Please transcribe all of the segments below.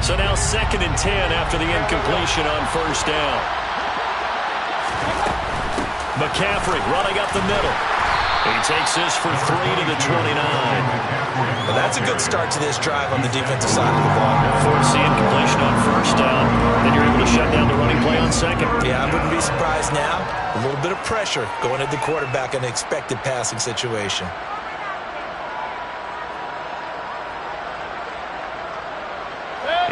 So now 2nd and 10 after the incompletion on first down. McCaffrey running up the middle. He takes this for 3 to the 29. Well, that's a good start to this drive on the defensive side of the ball. Force the incompletion on first down. Then you're able to shut down the running play on 2nd. Yeah, I wouldn't be surprised now. A little bit of pressure going at the quarterback in an expected passing situation.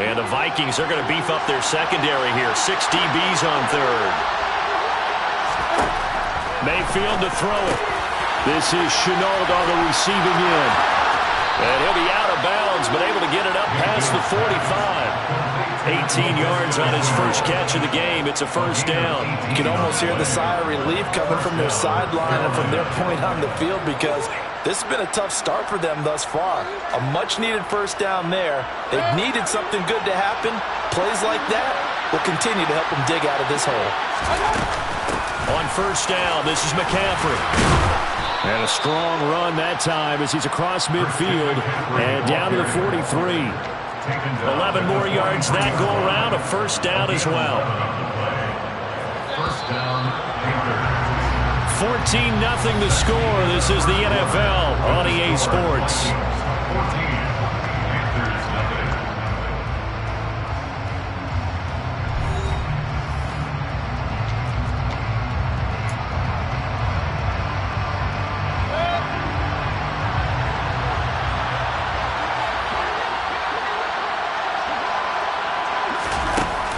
And the Vikings are going to beef up their secondary here. 6 DBs on 3rd. Mayfield to throw it. This is Chenault on the receiving end. And he'll be out of bounds, but able to get it up past the 45. 18 yards on his first catch of the game. It's a first down. You can almost hear the sigh of relief coming from their sideline and from their point on the field, because this has been a tough start for them thus far. A much-needed first down there. They've needed something good to happen. Plays like that will continue to help them dig out of this hole. On first down, this is McCaffrey. And a strong run that time as he's across midfield and down to the 43. 11 more yards that go around, a first down as well. 14-0 the score. This is the NFL on EA Sports.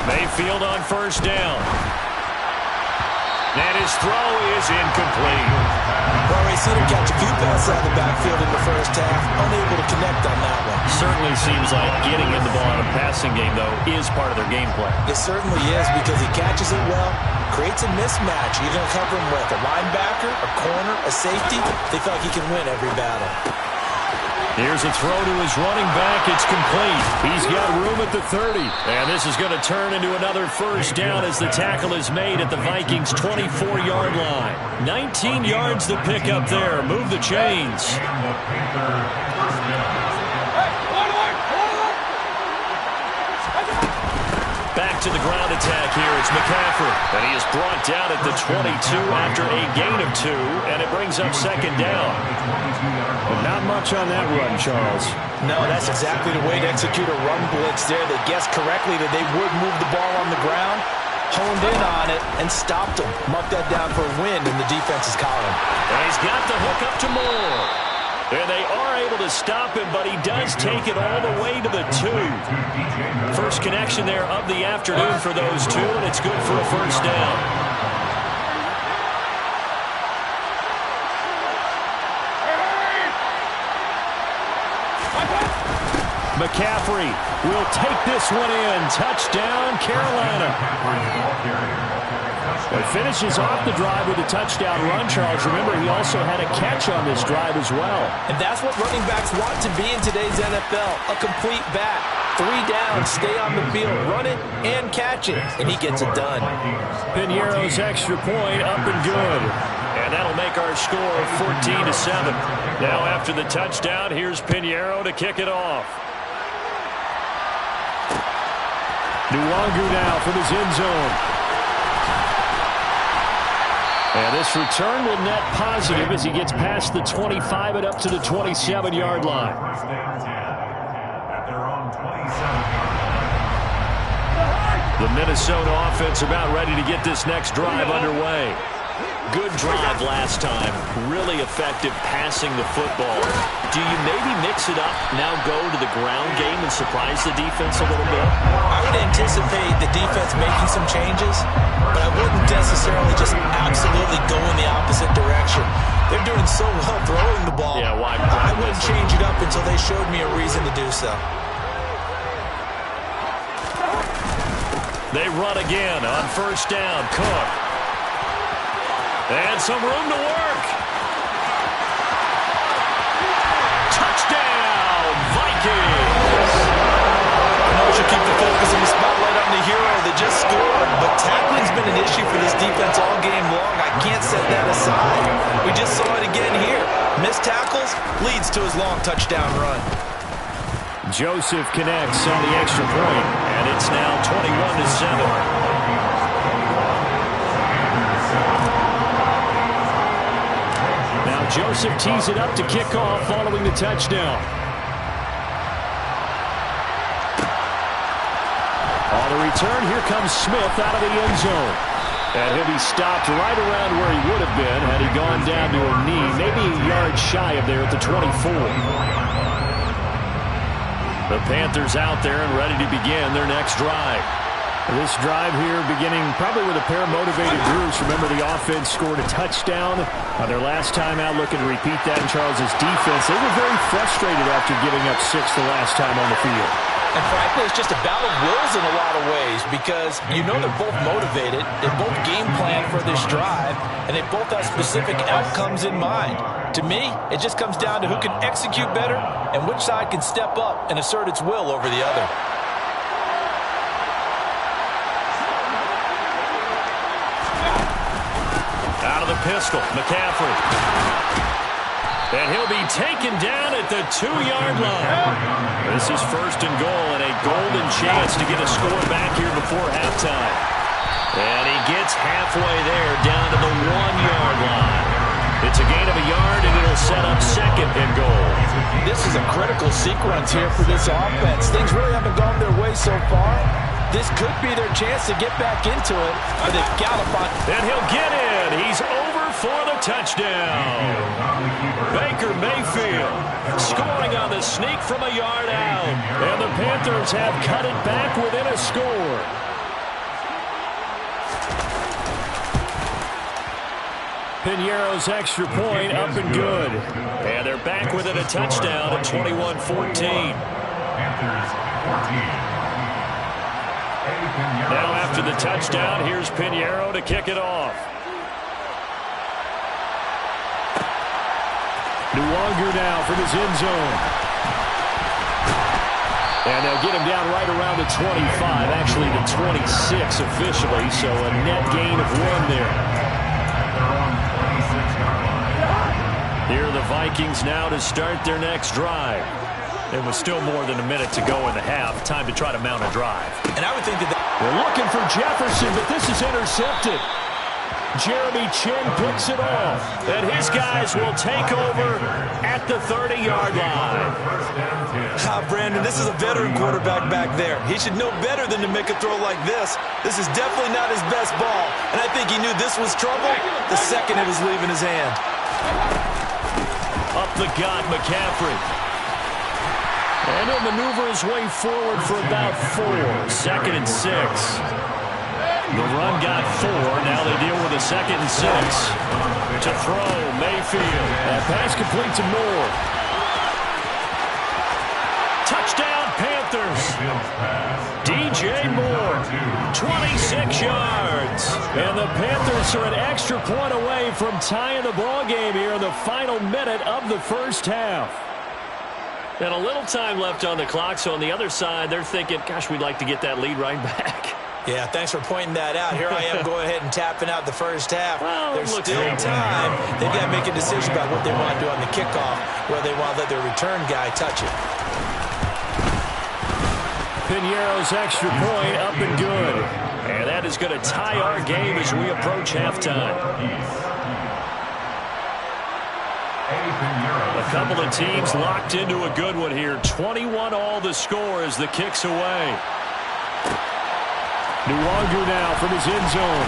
Mayfield on first down. And his throw is incomplete. Well, we seen him catch a few passes out of the backfield in the first half. Unable to connect on that one. Certainly seems like getting in the ball in a passing game, though, is part of their game plan. It certainly is, because he catches it well, creates a mismatch. You're going to cover him with a linebacker, a corner, a safety. They feel like he can win every battle. Here's a throw to his running back. It's complete. He's got room at the 30. And this is going to turn into another first down as the tackle is made at the Vikings' 24-yard line. 19 yards to pick up there. Move the chains. Back to the ground attack here. It's McCaffrey. And he is brought down at the 22 after a gain of 2. And it brings up second down. But not much on that run, Charles. No, that's exactly the way to execute a run blitz there. They guessed correctly that they would move the ball on the ground, honed in on it, and stopped them. Mark that down for a win in the defense's column. And he's got the hook up to Moore. And they are able to stop him, but he does take it all the way to the 2. First connection there of the afternoon for those two, and it's good for a first down. McCaffrey will take this one in. Touchdown, Carolina. Well, he finishes off the drive with a touchdown run, Charles. Remember, he also had a catch on this drive as well. And that's what running backs want to be in today's NFL, a complete back. 3 down, stay on the field, run it, and catch it. And he gets it done. Piñeiro's extra point up and good. And that'll make our score 14-7. Now after the touchdown, here's Piñeiro to kick it off. Nwangu now from his end zone. And this return will net positive as he gets past the 25 and up to the 27-yard line. The Minnesota offense about ready to get this next drive underway. Good drive last time. Really effective passing the football. Do you maybe mix it up, now go to the ground game and surprise the defense a little bit? I would anticipate the defense making some changes, but I wouldn't necessarily just absolutely go in the opposite direction. They're doing so well throwing the ball. Yeah, why? I wouldn't change it up until they showed me a reason to do so. They run again on first down. Cook. And some room to work. Touchdown, Vikings. I know we should keep the focus and the spotlight on the hero that just scored, but tackling's been an issue for this defense all game long. I can't set that aside. We just saw it again here. Missed tackles leads to his long touchdown run. Joseph connects on the extra point, and it's now 21-7. Now Joseph tees it up to kick off following the touchdown. On the return, here comes Smith out of the end zone. And he'll be stopped right around where he would have been had he gone down to a knee, maybe a yard shy of there at the 24. The Panthers out there and ready to begin their next drive. This drive here beginning probably with a pair of motivated groups. Remember, the offense scored a touchdown on their last time out, looking to repeat that in Charles's defense. They were very frustrated after giving up 6 the last time on the field. And frankly, it's just a battle of wills in a lot of ways because you know they're both motivated, they both game plan for this drive, and they both have specific outcomes in mind. To me, it just comes down to who can execute better and which side can step up and assert its will over the other. Out of the pistol, McCaffrey. And he'll be taken down at the 2-yard line. This is first and goal and a golden chance to get a score back here before halftime. And he gets halfway there down to the 1-yard line. It's a gain of a yard, and it'll set up second and goal. This is a critical sequence here for this offense. Things really haven't gone their way so far. This could be their chance to get back into it, but they've got to find. And he'll get in. He's over for the touchdown. Baker Mayfield scoring on the sneak from a yard out. And the Panthers have cut it back within a score. Piñeiro's extra point up and good. And they're back within a touchdown at 21-14. Now after the touchdown, here's Piñeiro to kick it off. Nwangu now from his end zone. And they'll get him down right around the 25, actually the 26 officially, so a net gain of 1 there. Here are the Vikings now to start their next drive. It was still more than a minute to go in the half. Time to try to mount a drive. And I would think that they're looking for Jefferson, but this is intercepted. Jeremy Chin picks it off. And his guys will take over at the 30-yard line. Brandon, this is a veteran quarterback back there. He should know better than to make a throw like this. This is definitely not his best ball. And I think he knew this was trouble the second it was leaving his hand. Up the gut, McCaffrey. And he'll maneuver his way forward for about 4. 2nd and 6. The run got 4. Now they deal with a 2nd and 6. To throw, Mayfield. That pass complete to Moore. Touchdown, Panthers. DJ Moore, 26 yards. And the Panthers are an extra point away from tying the ball game here in the final minute of the first half. And a little time left on the clock, so on the other side, they're thinking, gosh, we'd like to get that lead right back. Yeah, thanks for pointing that out. Here I am going ahead and tapping out the first half. Well, there's still time. They've got to make a decision about what they want to do on the kickoff, whether they want to let their return guy touch it. Piñeiro's extra point up and good. And that is going to tie our game as we approach halftime. A couple of teams locked into a good one here. 21 all the score as the kick's away. Nwangu now from his end zone.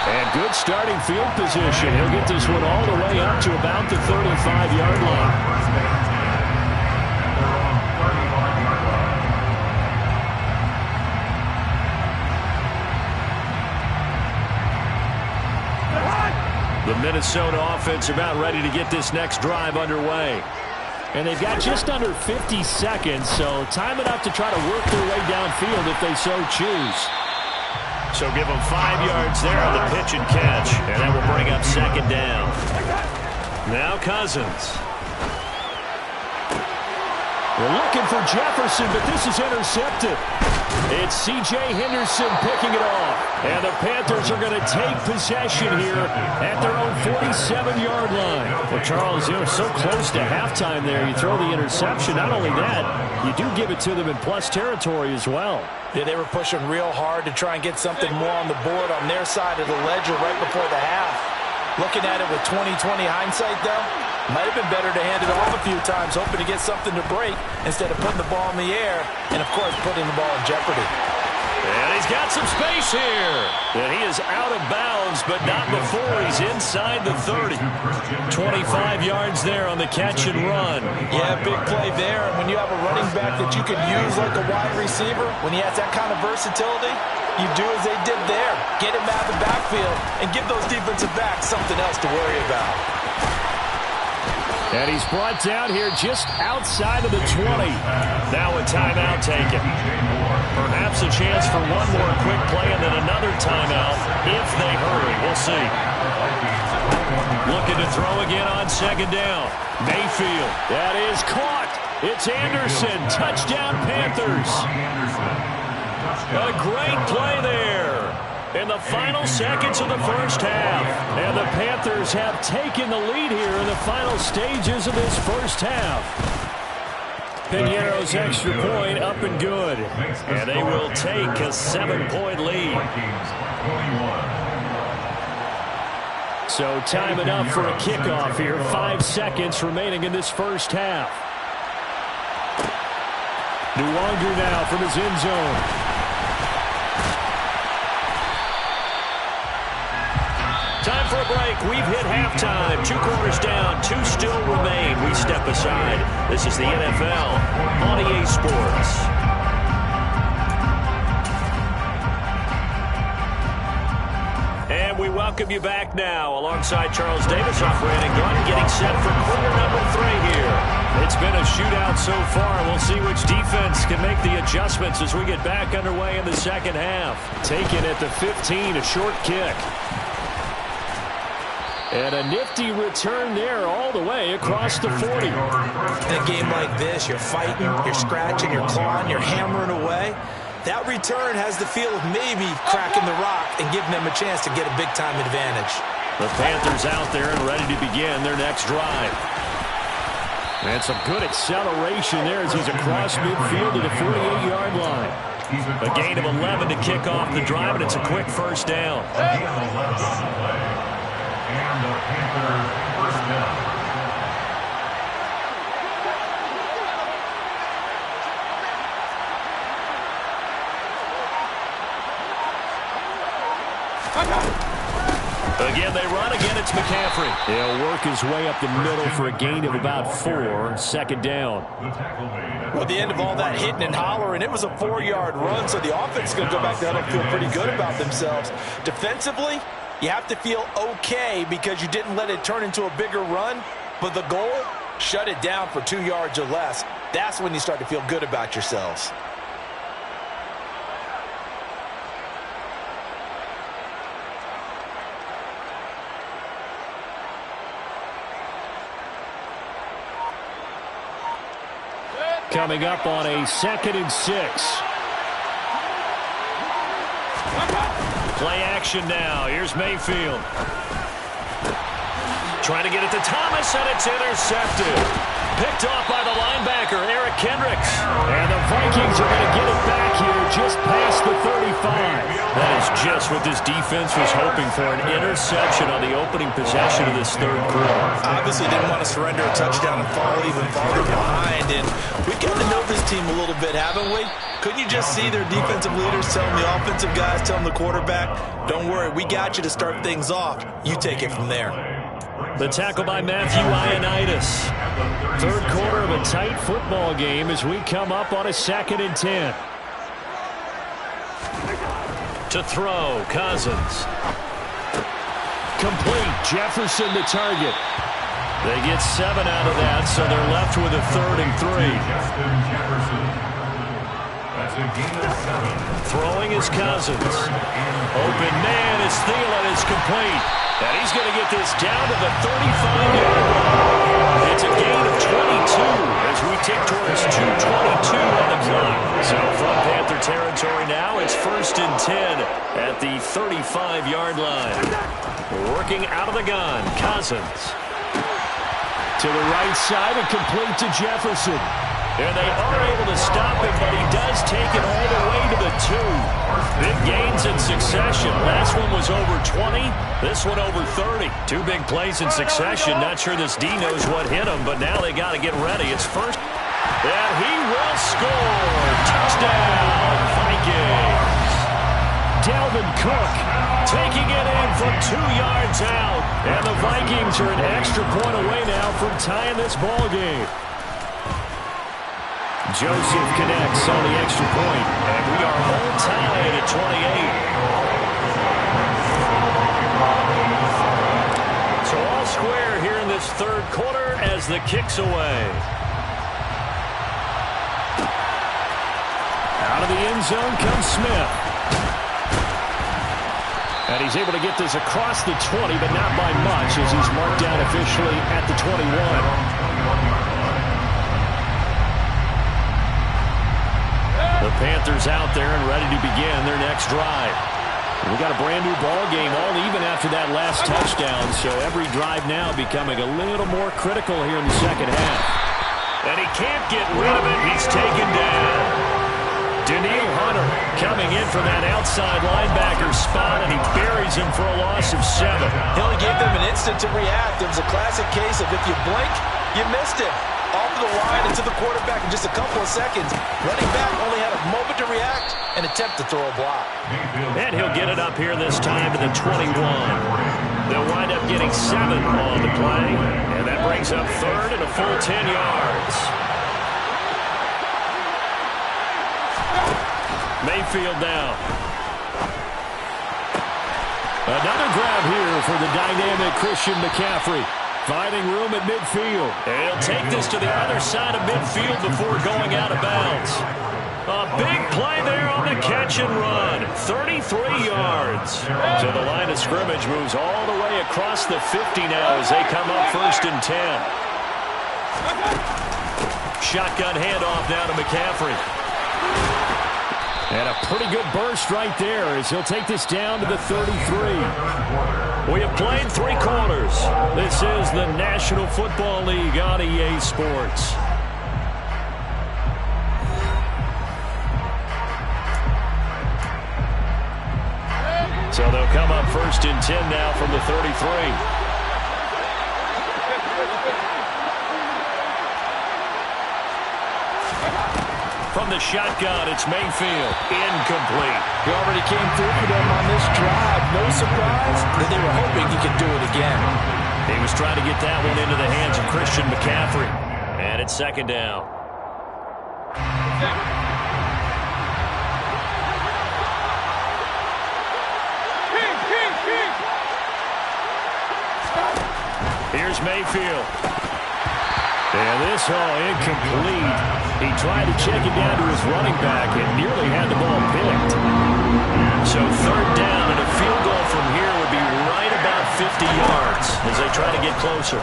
And good starting field position. He'll get this one all the way up to about the 35-yard line. The Minnesota offense about ready to get this next drive underway. And they've got just under 50 seconds, so time enough to try to work their way downfield if they so choose. So give them 5 yards there on the pitch and catch, and that will bring up 2nd down. Now Cousins. They're looking for Jefferson, but this is intercepted. It's C.J. Henderson picking it off. And the Panthers are going to take possession here at their own 47-yard line. Well, Charles, so close to halftime there. You throw the interception. Not only that, you do give it to them in plus territory as well. Yeah, they were pushing real hard to try and get something more on the board on their side of the ledger right before the half. Looking at it with 20/20 hindsight, though, might have been better to hand it off a few times, hoping to get something to break instead of putting the ball in the air and, of course, putting the ball in jeopardy. And he's got some space here. And he is out of bounds, but not before he's inside the 30. 25 yards there on the catch and run. Yeah, big play there. And when you have a running back that you can use like a wide receiver, when he has that kind of versatility, you do as they did there. Get him out of the backfield and give those defensive backs something else to worry about. And he's brought down here just outside of the 20. Now a timeout taken. Perhaps a chance for one more quick play and then another timeout if they hurry. We'll see. Looking to throw again on second down. Mayfield. That is caught. It's Anderson. Touchdown Panthers. A great play there in the final seconds of the first half. And the Panthers have taken the lead here in the final stages of this first half. Piñeiro's extra point up and good. And they will take a 7-point lead. So time enough for a kickoff here. 5 seconds remaining in this first half. Nwanger now from his end zone. Time for a break. We've hit halftime. 2 quarters down. 2 still remain. We step aside. This is the NFL on EA Sports. And we welcome you back now alongside Charles Davis off Brandon Gunn getting set for quarter number 3 here. It's been a shootout so far. We'll see which defense can make the adjustments as we get back underway in the second half. Taken at the 15, a short kick. And a nifty return there all the way across the 40. In a game like this, you're fighting, you're scratching, you're clawing, you're hammering away. That return has the feel of maybe cracking the rock and giving them a chance to get a big-time advantage. The Panthers out there and ready to begin their next drive. And some good acceleration there as he's across midfield to the 48-yard line. A gain of 11 to kick off the drive, and it's a quick first down. And the Panthers first down. Again, they run. Again, it's McCaffrey. He'll work his way up the middle for a gain of about 4. Second down. Well, at the end of all that hitting and hollering, it was a 4-yard run, so the offense is going to go back there and feel pretty good about themselves. Defensively, you have to feel okay because you didn't let it turn into a bigger run. But the goal, shut it down for 2 yards or less. That's when you start to feel good about yourselves. Coming up on a 2nd and 6. Play action now. Here's Mayfield. Trying to get it to Thomas, and it's intercepted. Picked off by the linebacker, Eric Kendricks. And the Vikings are going to get it back here just past the 35. That is just what this defense was hoping for, an interception on the opening possession of this third quarter. Obviously didn't want to surrender a touchdown and fall even farther behind. And we've gotten to know this team a little bit, haven't we? Couldn't you just see their defensive leaders telling the offensive guys, telling the quarterback, don't worry, we got you to start things off. You take it from there. The tackle by Matthew Ioannidis. Third quarter of a tight football game as we come up on a 2nd and 10. To throw, Cousins. Complete, Jefferson the target. They get 7 out of that, so they're left with a 3rd and 3. Throwing is Cousins. Open man is Thielen. It's complete. And he's going to get this down to the 35-yard line. It's a gain of 22 as we tick towards 2:22 on the clock. So from Panther territory now, it's 1st and 10 at the 35-yard line. Working out of the gun, Cousins. To the right side and complete to Jefferson. And they are able to stop him, but he does take it all the way to the 2. Big gains in succession. Last one was over 20. This one over 30. 2 big plays in succession. Not sure this D knows what hit him, but now they got to get ready. It's first. And he will score. Touchdown, Vikings. Dalvin Cook taking it in from 2 yards out. And the Vikings are an extra point away now from tying this ball game. Joseph connects on the extra point, and we are all tied at 28. So all square here in this third quarter as the kick's away. Out of the end zone comes Smith. And he's able to get this across the 20, but not by much as he's marked down officially at the 21. The Panthers out there and ready to begin their next drive. We got a brand new ball game, all even after that last touchdown, so every drive now becoming a little more critical here in the second half. And he can't get rid of it. He's taken down. Daniil Hunter coming in from that outside linebacker spot, and he buries him for a loss of 7. He only gave them an instant to react. It was a classic case of if you blink, you missed it. Off of the line and to the quarterback in just a couple of seconds. Running back only had a moment to react and attempt to throw a block. And he'll get it up here this time to the 21. They'll wind up getting 7 on the play. And that brings up third and a full 10 yards. Mayfield down. Another grab here for the dynamic Christian McCaffrey. Finding room at midfield. And he'll take this to the other side of midfield before going out of bounds. A big play there on the catch and run. 33 yards. So the line of scrimmage moves all the way across the 50 now as they come up 1st and 10. Shotgun handoff now to McCaffrey. And a pretty good burst right there as he'll take this down to the 33. We have played 3 quarters. This is the National Football League on EA Sports. So they'll come up 1st and 10 now from the 33. From the shotgun, it's Mayfield. Incomplete. He already came through for them on this drive. No surprise that they were hoping he could do it again. He was trying to get that one into the hands of Christian McCaffrey. And it's 2nd down. Here's Mayfield. And this incomplete. He tried to check it down to his running back and nearly had the ball picked. So 3rd down and a field goal from here would be right about 50 yards as they try to get closer.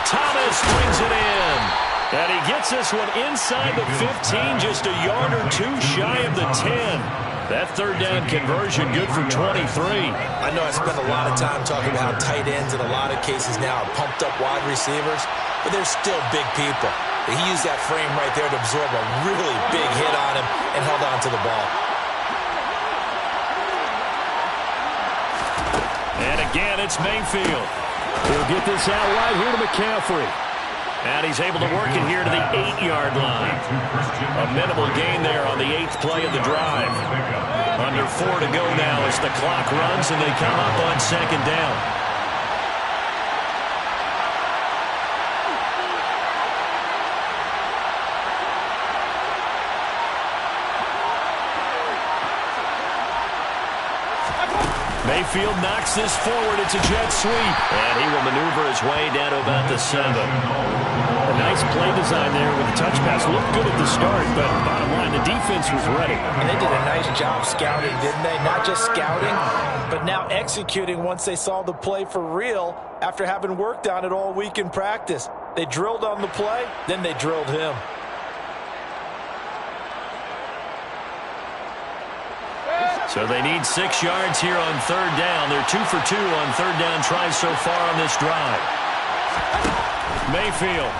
Thomas brings it in. And he gets this one inside the 15, just a yard or 2 shy of the 10. That 3rd down conversion good for 23. I know I spent a lot of time talking about how tight ends in a lot of cases now are pumped up wide receivers, but they're still big people. He used that frame right there to absorb a really big hit on him and held on to the ball. And again, it's Mayfield. He'll get this out right here to McCaffrey. And he's able to work it here to the 8-yard line. A minimal gain there on the 8th play of the drive. Under 4 to go now as the clock runs and they come up on 2nd down. Mayfield knocks this forward. It's a jet sweep. And he will maneuver his way down to about the 7. A nice play design there with the touch pass. Looked good at the start, but bottom line, the defense was ready. And they did a nice job scouting, didn't they? Not just scouting, but now executing once they saw the play for real after having worked on it all week in practice. They drilled on the play, then they drilled him. So they need 6 yards here on 3rd down. They're 2 for 2 on 3rd down tries so far on this drive. Mayfield.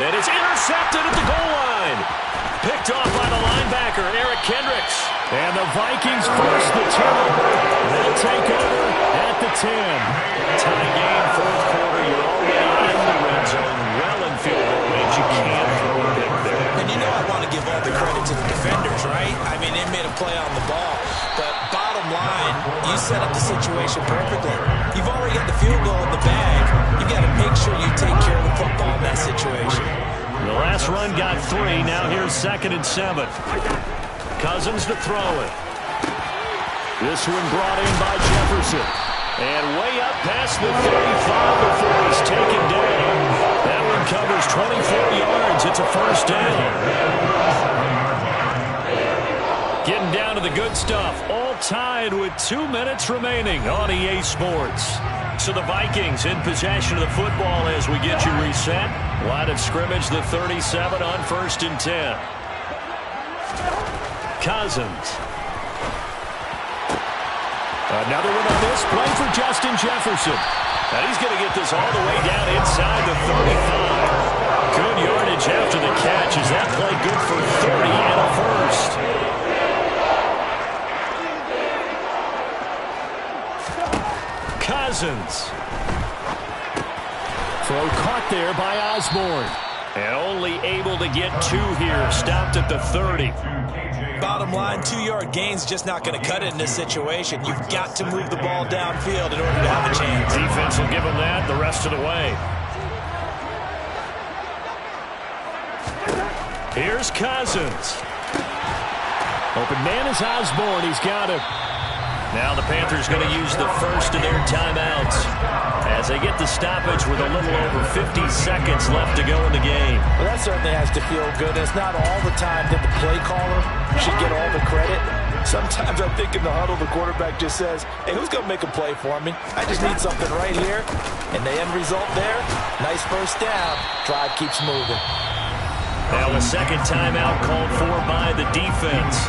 And it's intercepted at the goal line. Picked off by the linebacker, Eric Kendricks. And the Vikings force the turnover. They'll take over at the 10. Tie game, 4th quarter. You're already in the red zone. Well in field goal range. You can't throw a pick there. And you know I want to give all the credit to the defenders, right? I mean, they made a play on the ball. But bottom line, you set up the situation perfectly. You've already got the field goal in the bag. You've got to make sure you take care of the football in that situation. The last run got 3. Now here's 2nd and 7. Cousins to throw it. This one brought in by Jefferson. And way up past the 35 before he's taken down. That one covers 24 yards. It's a 1st down. Getting down to the good stuff. All tied with 2 minutes remaining on EA Sports. So the Vikings in possession of the football as we get you reset. Line of scrimmage, the 37 on 1st and 10. Cousins. Another one on this play for Justin Jefferson. And he's going to get this all the way down inside the 35. Good yardage after the catch. Is that play good for 30 and a 1st? Cousins. Throw caught there by Osborne. And only able to get 2 here. Stopped at the 30. Bottom line, 2-yard gain's just not going to cut it in this situation. You've got to move the ball downfield in order to have a chance. Defense will give them that the rest of the way. Here's Cousins. Open man is Osborne. He's got it. Now the Panthers going to use the first of their timeouts as they get the stoppage with a little over 50 seconds left to go in the game. Well, that certainly has to feel good. It's not all the time that the play caller should get all the credit. Sometimes I think in the huddle, the quarterback just says, hey, who's going to make a play for me? I just need something right here. And the end result there, nice 1st down. Drive keeps moving. Now a 2nd timeout called for by the defense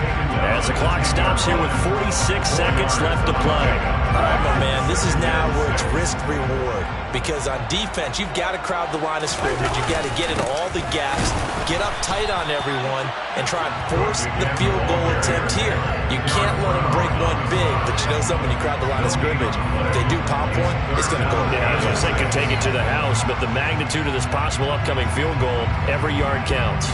as the clock stops here with 46 seconds left to play. All right, my man, this is now where it's risk-reward. Because on defense, you've got to crowd the line of scrimmage. You've got to get in all the gaps, get up tight on everyone, and try and force the field goal attempt here. You can't let them break one big, but you know something, when you crowd the line of scrimmage, if they do pop one, it's going to go down. Yeah, I was going to say could take it to the house, but the magnitude of this possible upcoming field goal, every yard counts.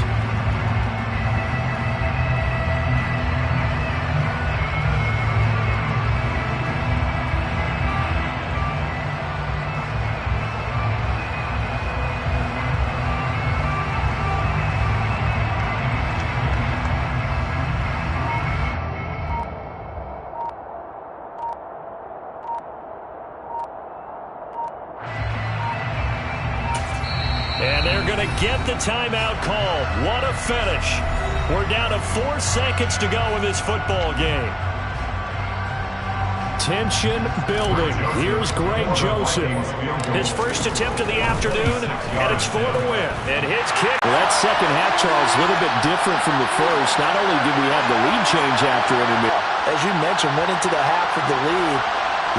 And they're going to get the timeout called. What a finish. We're down to 4 seconds to go in this football game. Tension building. Here's Greg Joseph. His first attempt of the afternoon, and it's for the win. And his kick. Well, that second half, Charles, a little bit different from the first. Not only did we have the lead change after it, As you mentioned, went into the half with the lead.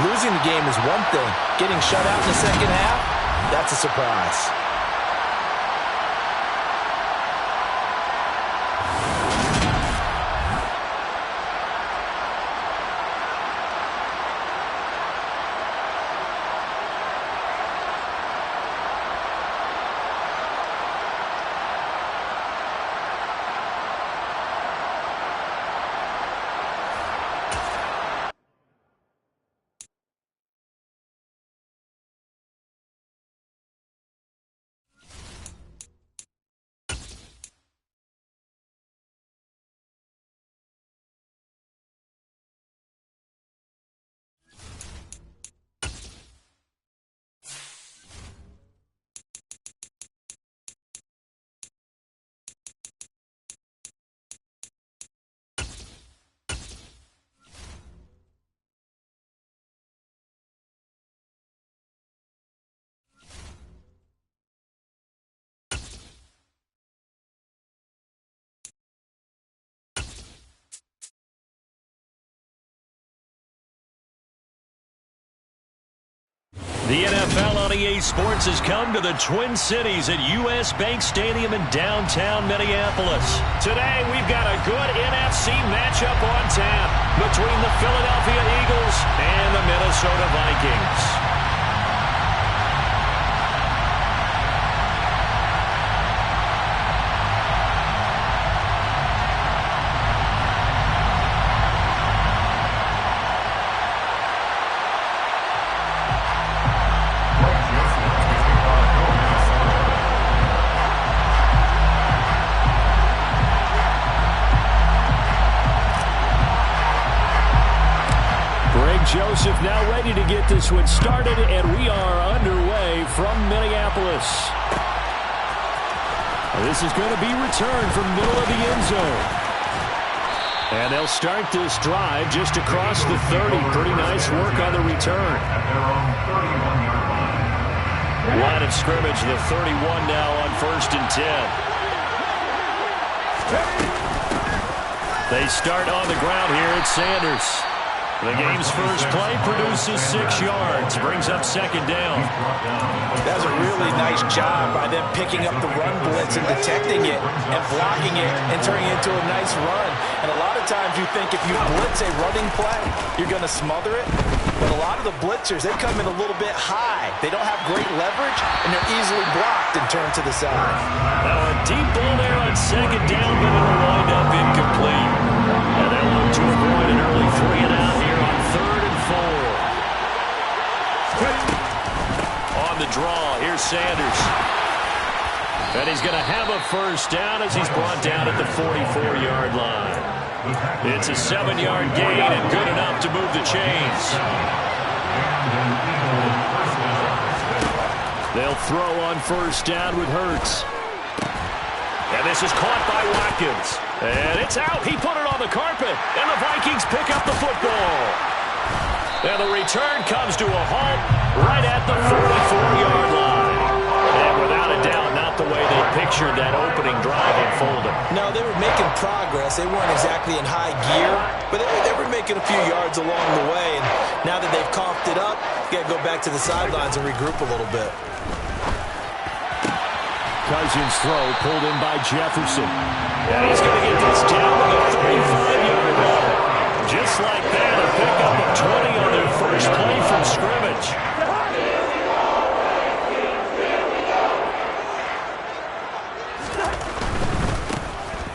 Losing the game is one thing. Getting shut out in the second half, that's a surprise. The NFL on EA Sports has come to the Twin Cities at U.S. Bank Stadium in downtown Minneapolis. Today, we've got a good NFC matchup on tap between the Philadelphia Eagles and the Minnesota Vikings. Joseph now ready to get this one started, and we are underway from Minneapolis. This is going to be returned from middle of the end zone. And they'll start this drive just across the 30. Pretty nice work on the return. Line of scrimmage, the 31 now on 1st and 10. They start on the ground here at Sanders. The game's first play produces 6 yards, brings up 2nd down. That was a really nice job by them picking up the run blitz and detecting it and blocking it and turning it into a nice run. And a lot of times you think if you blitz a running play, you're going to smother it. But a lot of the blitzers, they come in a little bit high. They don't have great leverage, and they're easily blocked and turned to the side. Now a deep ball there on 2nd down, but it'll wind up incomplete. And they'll look to avoid an early 3-and-out here on 3rd and 4. On the draw, here's Sanders. And he's going to have a 1st down as he's brought down at the 44-yard line. It's a 7-yard gain and good enough to move the chains. They'll throw on 1st down with Hurts. And this is caught by Watkins. And it's out. He put it on the carpet. And the Vikings pick up the football. And the return comes to a halt right at the 44-yard line. And without a doubt, not the way they pictured that opening drive unfolding. No, they were making progress. They weren't exactly in high gear, but they were making a few yards along the way. And now that they've coughed it up, you got to go back to the sidelines and regroup a little bit. Cousins throw pulled in by Jefferson. And he's going to get this down to the 35-yard line. Just like that, a pickup of 20 on their first play from scrimmage.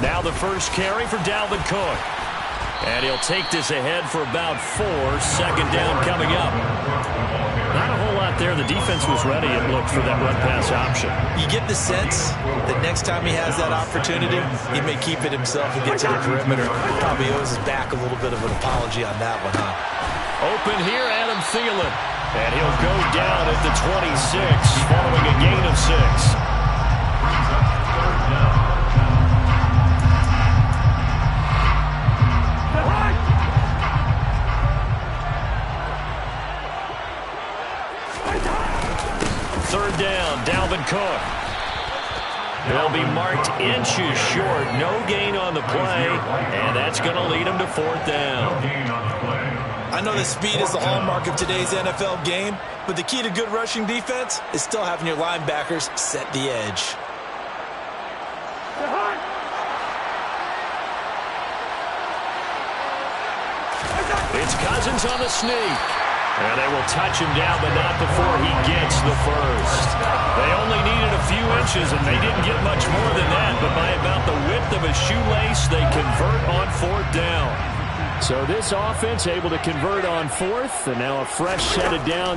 Now the first carry for Dalvin Cook. And he'll take this ahead for about 4. 2nd down coming up. Not a whole lot there. The defense was ready, it looked, for that run-pass option. You get the sense that next time he has that opportunity, he may keep it himself and get to the perimeter. Probably owes his back a little bit of an apology on that one, huh? Open here, Adam Thielen. And he'll go down at the 26, following a gain of 6. Third down, Dalvin Cook. He'll be marked inches short. No gain on the play, and that's going to lead him to 4th down. I know that speed is the hallmark of today's NFL game, but the key to good rushing defense is still having your linebackers set the edge. It's Cousins on the sneak. And they will touch him down, but not before he gets the first. They only needed a few inches, and they didn't get much more than that. But by about the width of a shoelace, they convert on 4th down. So this offense able to convert on 4th, and now a fresh set of downs.